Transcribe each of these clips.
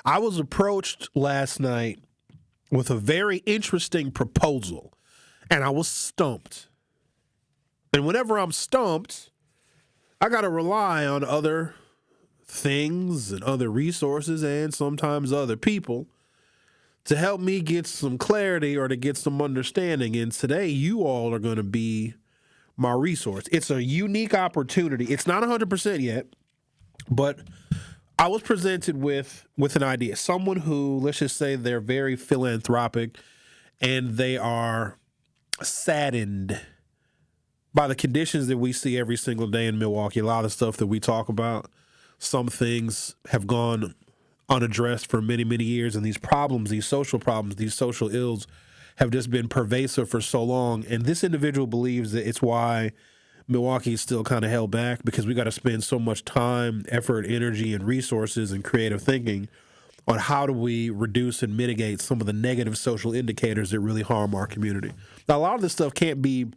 I was approached last night with a very interesting proposal, and I was stumped. And whenever I'm stumped, I got to rely on other things and other resources and sometimes other people to help me get some clarity or to get some understanding. And today, you all are going to be my resource. It's a unique opportunity. It's not 100% yet, but I was presented with an idea. Someone who, let's just say, they're very philanthropic and they are saddened by the conditions that we see every single day in Milwaukee. A lot of stuff that we talk about, some things have gone unaddressed for many, many years, and these problems, these social ills have just been pervasive for so long. And this individual believes that it's why Milwaukee is still kind of held back, because we got to spend so much time, effort, energy, and resources and creative thinking on how do we reduce and mitigate some of the negative social indicators that really harm our community. Now, a lot of this stuff can't be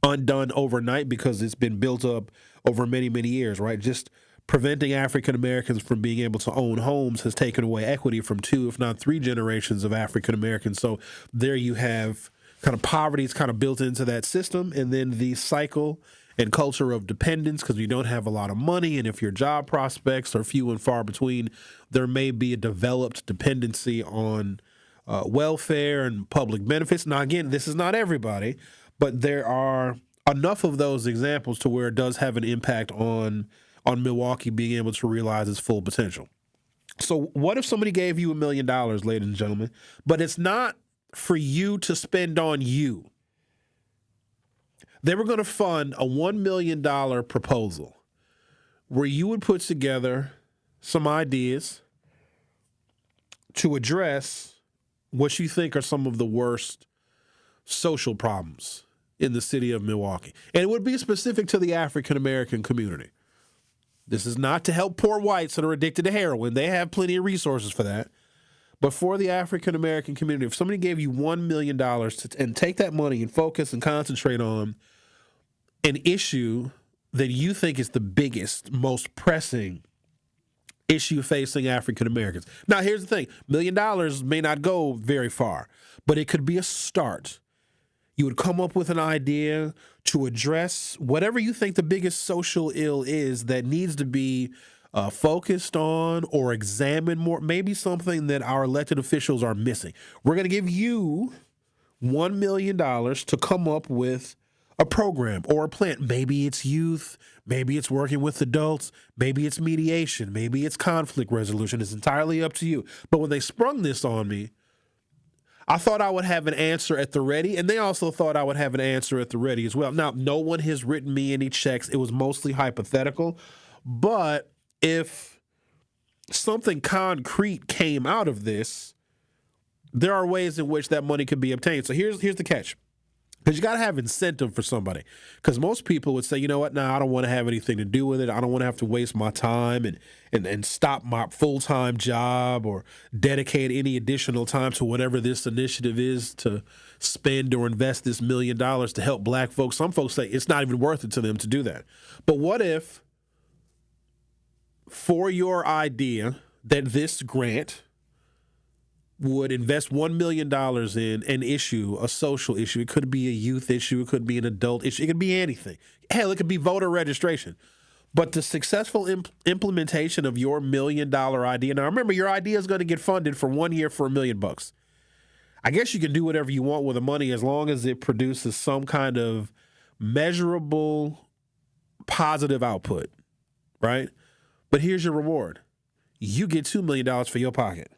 undone overnight because it's been built up over many, many years, right? Just preventing African Americans from being able to own homes has taken away equity from 2, if not 3 generations of African Americans. So there you have kind of poverty is kind of built into that system, and then the cycle and culture of dependence, because you don't have a lot of money, and if your job prospects are few and far between, there may be a developed dependency on welfare and public benefits. Now, again, this is not everybody, but there are enough of those examples to where it does have an impact on Milwaukee being able to realize its full potential. So what if somebody gave you $1 million, ladies and gentlemen, but it's not for you to spend on you? They were going to fund a $1 million proposal where you would put together some ideas to address what you think are some of the worst social problems in the city of Milwaukee. And it would be specific to the African American community. This is not to help poor whites that are addicted to heroin. They have plenty of resources for that. But for the African American community, if somebody gave you $1 million and take that money and focus and concentrate on an issue that you think is the biggest, most pressing issue facing African Americans. Now, here's the thing. $1 million may not go very far, but it could be a start. You would come up with an idea to address whatever you think the biggest social ill is that needs to be focused on or examined more, maybe something that our elected officials are missing. We're going to give you $1 million to come up with a program or a plan. Maybe it's youth, maybe it's working with adults, maybe it's mediation, maybe it's conflict resolution. It's entirely up to you. But when they sprung this on me, I thought I would have an answer at the ready, and they also thought I would have an answer at the ready as well. Now, no one has written me any checks. It was mostly hypothetical. But if something concrete came out of this, there are ways in which that money could be obtained. So here's the catch. Because you got to have incentive for somebody. Because most people would say, you know what, I don't want to have anything to do with it. I don't want to have to waste my time and stop my full-time job or dedicate any additional time to whatever this initiative is to spend or invest this $1 million to help black folks. Some folks say it's not even worth it to them to do that. But what if, for your idea that this grant would invest $1 million in an issue, a social issue? It could be a youth issue. It could be an adult issue. It could be anything. Hell, it could be voter registration. But the successful implementation of your $1 million idea. Now, remember, your idea is going to get funded for 1 year for $1 million. I guess you can do whatever you want with the money as long as it produces some kind of measurable positive output, right? But here's your reward. You get $2 million for your pocket.